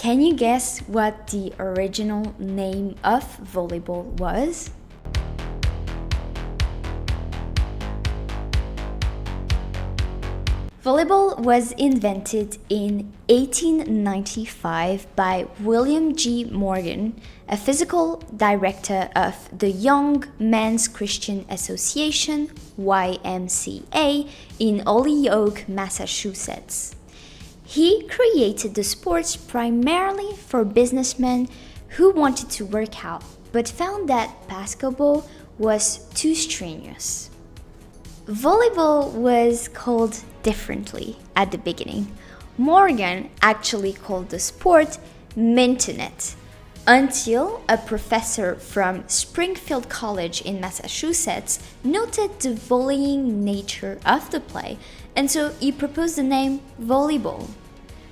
Can you guess what the original name of volleyball was? Volleyball was invented in 1895 by William G. Morgan, a physical director of the Young Men's Christian Association, YMCA, in Holyoke, Massachusetts. He created the sport primarily for businessmen who wanted to work out, but found that basketball was too strenuous. Volleyball was called differently at the beginning. Morgan actually called the sport mintonette until a professor from Springfield College in Massachusetts noted the volleying nature of the play, and so he proposed the name volleyball.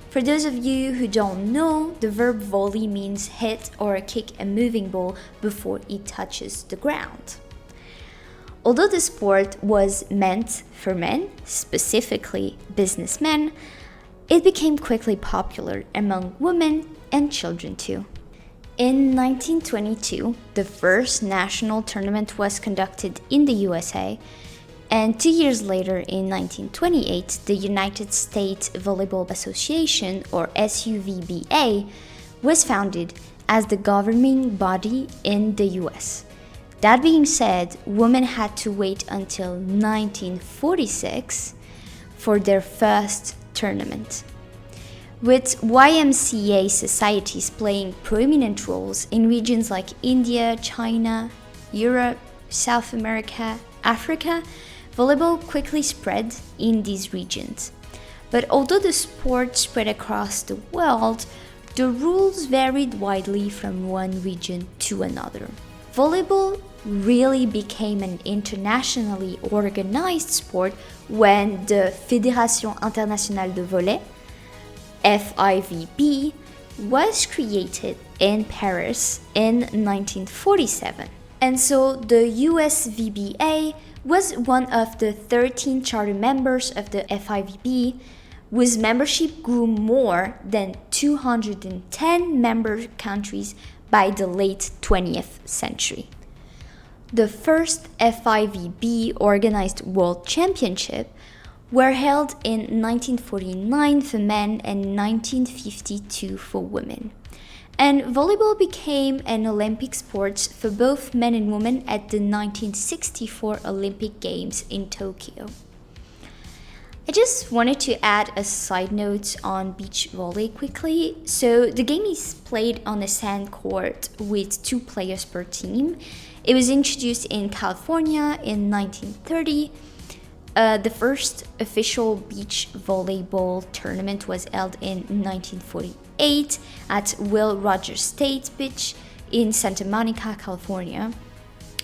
For those of you who don't know, the verb volley means hit or kick a moving ball before it touches the ground. Although the sport was meant for men, specifically businessmen, it became quickly popular among women and children too. In 1922, the first national tournament was conducted in the USA, and 2 years later, in 1928, the United States Volleyball Association, or SUVBA, was founded as the governing body in the US. That being said, women had to wait until 1946 for their first tournament. With YMCA societies playing prominent roles in regions like India, China, Europe, South America, Africa, volleyball quickly spread in these regions. But although the sport spread across the world, the rules varied widely from one region to another. Volleyball really became an internationally organized sport when the Fédération Internationale de Volley, FIVB, was created in Paris in 1947. And so the USVBA was one of the 13 charter members of the FIVB, whose membership grew more than 210 member countries by the late 20th century. The first FIVB organized World Championship were held in 1949 for men and 1952 for women. And volleyball became an Olympic sport for both men and women at the 1964 Olympic Games in Tokyo. I just wanted to add a side note on beach volley quickly. So the game is played on a sand court with 2 players per team. It was introduced in California in 1930. The first official beach volleyball tournament was held in 1948 at Will Rogers State Beach in Santa Monica, California.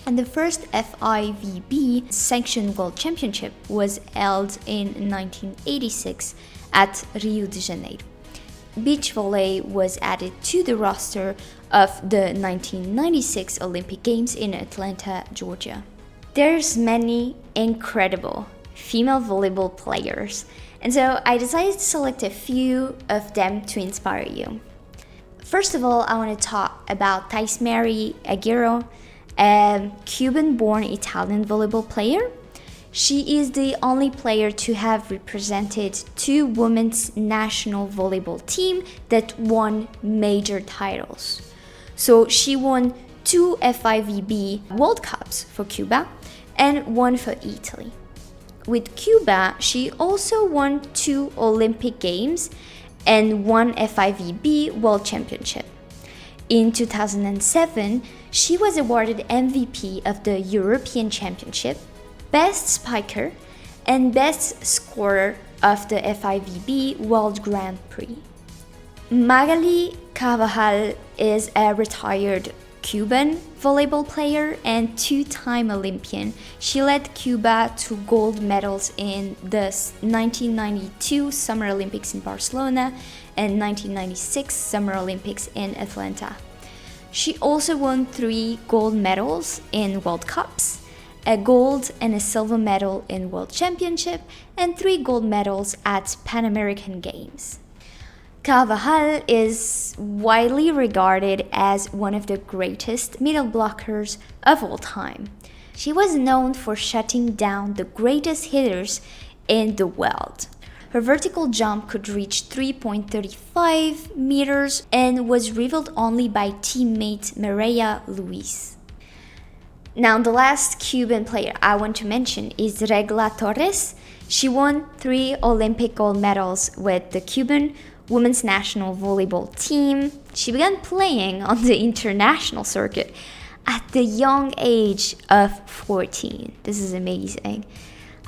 And the first FIVB sanctioned World Championship was held in 1986 at Rio de Janeiro. Beach volley was added to the roster of the 1996 Olympic Games in Atlanta, Georgia. There's many incredible female volleyball players, and so I decided to select a few of them to inspire you. First of all, I want to talk about Thais Mary Aguirre, a Cuban-born Italian volleyball player. She is the only player to have represented 2 women's national volleyball team that won major titles. So she won 2 FIVB World Cups for Cuba and 1 for Italy. With Cuba, she also won 2 Olympic Games and 1 FIVB World Championship. In 2007, she was awarded MVP of the European Championship, Best Spiker, and Best Scorer of the FIVB World Grand Prix. Magali Carvajal is a retired Cuban volleyball player and 2-time Olympian. She led Cuba to gold medals in the 1992 Summer Olympics in Barcelona and 1996 Summer Olympics in Atlanta. She also won 3 gold medals in World Cups, a gold and a silver medal in World Championship, and 3 gold medals at Pan American Games. Carvajal is widely regarded as one of the greatest middle blockers of all time. She was known for shutting down the greatest hitters in the world. Her vertical jump could reach 3.35 meters and was rivaled only by teammate Mireya Luis. Now, the last Cuban player I want to mention is Regla Torres. She won 3 Olympic gold medals with the Cuban women's national volleyball team. She began playing on the international circuit at the young age of 14. This is amazing.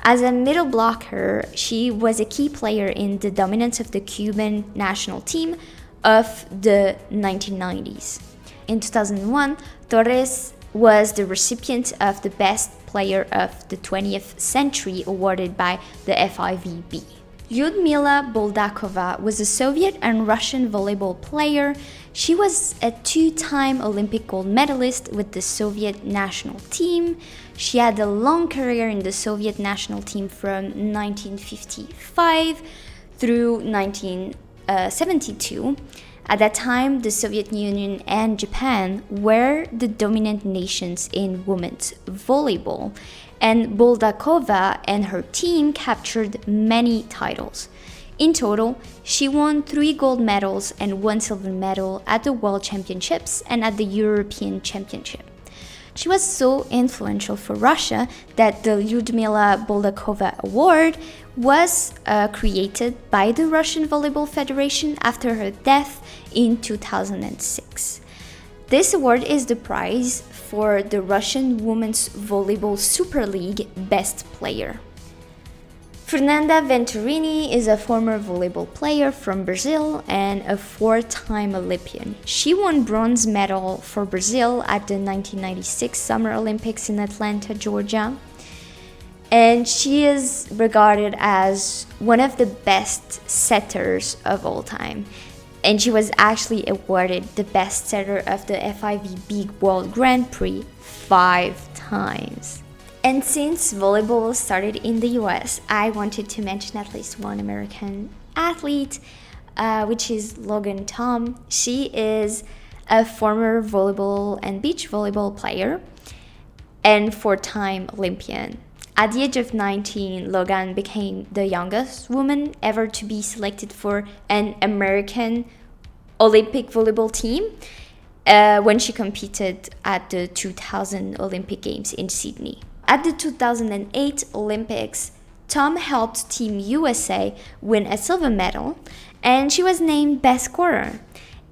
As a middle blocker, she was a key player in the dominance of the Cuban national team of the 1990s. In 2001, Torres was the recipient of the Best Player of the 20th Century awarded by the FIVB. Lyudmila Boldakova was a Soviet and Russian volleyball player. She was a 2-time Olympic gold medalist with the Soviet national team. She had a long career in the Soviet national team from 1955 through 1972. At that time, the Soviet Union and Japan were the dominant nations in women's volleyball, and Boldakova and her team captured many titles. In total, she won 3 gold medals and 1 silver medal at the World Championships and at the European Championship. She was so influential for Russia that the Lyudmila Boldakova Award was created by the Russian Volleyball Federation after her death in 2006. This award is the prize for the Russian Women's Volleyball Super League Best Player. Fernanda Venturini is a former volleyball player from Brazil and a 4-time Olympian. She won bronze medal for Brazil at the 1996 Summer Olympics in Atlanta, Georgia. And she is regarded as one of the best setters of all time. And she was actually awarded the best setter of the FIVB World Grand Prix 5 times. And since volleyball started in the US, I wanted to mention at least one American athlete, which is Logan Tom. She is a former volleyball and beach volleyball player and 4-time Olympian. At the age of 19, Logan became the youngest woman ever to be selected for an American Olympic volleyball team when she competed at the 2000 Olympic Games in Sydney. At the 2008 Olympics, Tom helped Team USA win a silver medal, and she was named Best Scorer.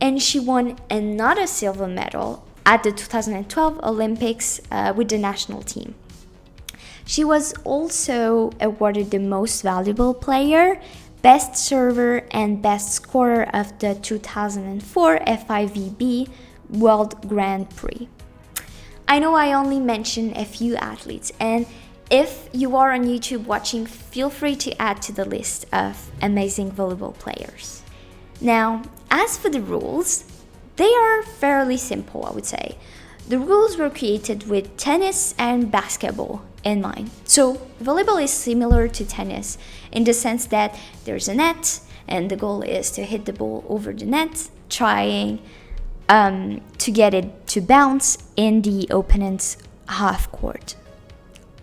And she won another silver medal at the 2012 Olympics with the national team. She was also awarded the Most Valuable Player, Best Server, and Best Scorer of the 2004 FIVB World Grand Prix. I know I only mentioned a few athletes, and if you are on YouTube watching, feel free to add to the list of amazing volleyball players. Now, as for the rules, they are fairly simple, I would say. The rules were created with tennis and basketball in mind. So, volleyball is similar to tennis in the sense that there's a net, and the goal is to hit the ball over the net, trying to get it to bounce in the opponent's half court.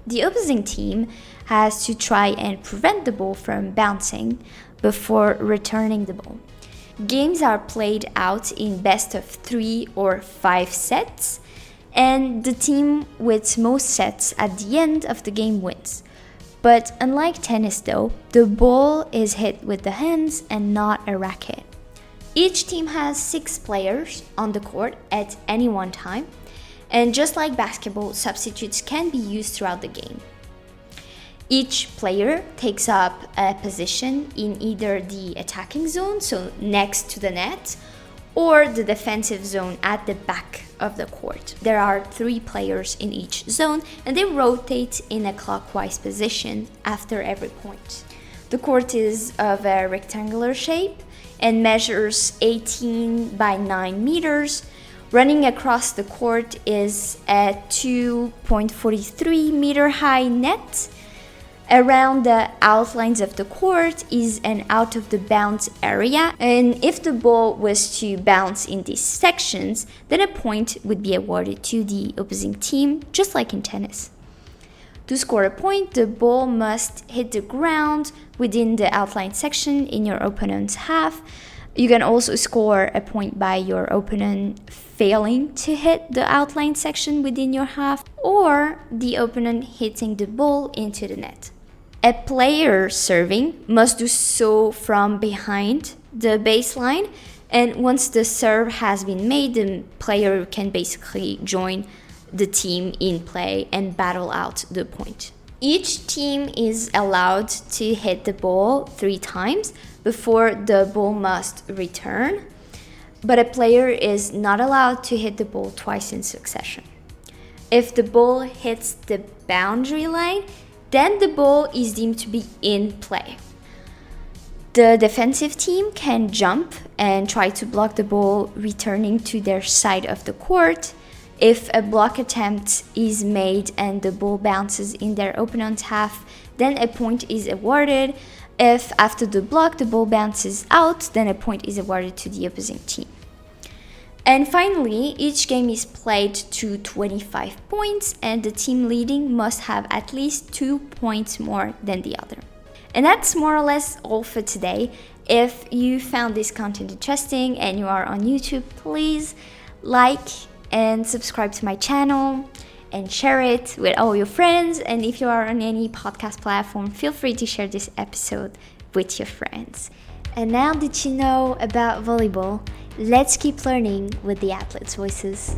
The opposing team has to try and prevent the ball from bouncing before returning the ball. Games are played out in best of 3 or 5 sets, and the team with most sets at the end of the game wins. But unlike tennis though, the ball is hit with the hands and not a racket. Each team has 6 players on the court at any one time, and just like basketball, substitutes can be used throughout the game. Each player takes up a position in either the attacking zone, so next to the net, or the defensive zone at the back of the court. There are 3 players in each zone, and they rotate in a clockwise position after every point. The court is of a rectangular shape and measures 18 by 9 meters. Running across the court is a 2.43 meter high net. Around the outlines of the court is an out-of-the-bounds area, and if the ball was to bounce in these sections, then a point would be awarded to the opposing team, just like in tennis. To score a point, the ball must hit the ground within the outline section in your opponent's half. You can also score a point by your opponent failing to hit the outline section within your half, or the opponent hitting the ball into the net. A player serving must do so from behind the baseline, and once the serve has been made, the player can basically join the team in play and battle out the point. Each team is allowed to hit the ball 3 times before the ball must return, but a player is not allowed to hit the ball twice in succession. If the ball hits the boundary line, then the ball is deemed to be in play. The defensive team can jump and try to block the ball returning to their side of the court. If a block attempt is made and the ball bounces in their opponent's half, then a point is awarded. If after the block the ball bounces out, then a point is awarded to the opposing team. And finally, each game is played to 25 points, and the team leading must have at least 2 points more than the other. And that's more or less all for today. If you found this content interesting and you are on YouTube, please like and subscribe to my channel and share it with all your friends. And if you are on any podcast platform, feel free to share this episode with your friends. And now that you know about volleyball, let's keep learning with the athletes' voices.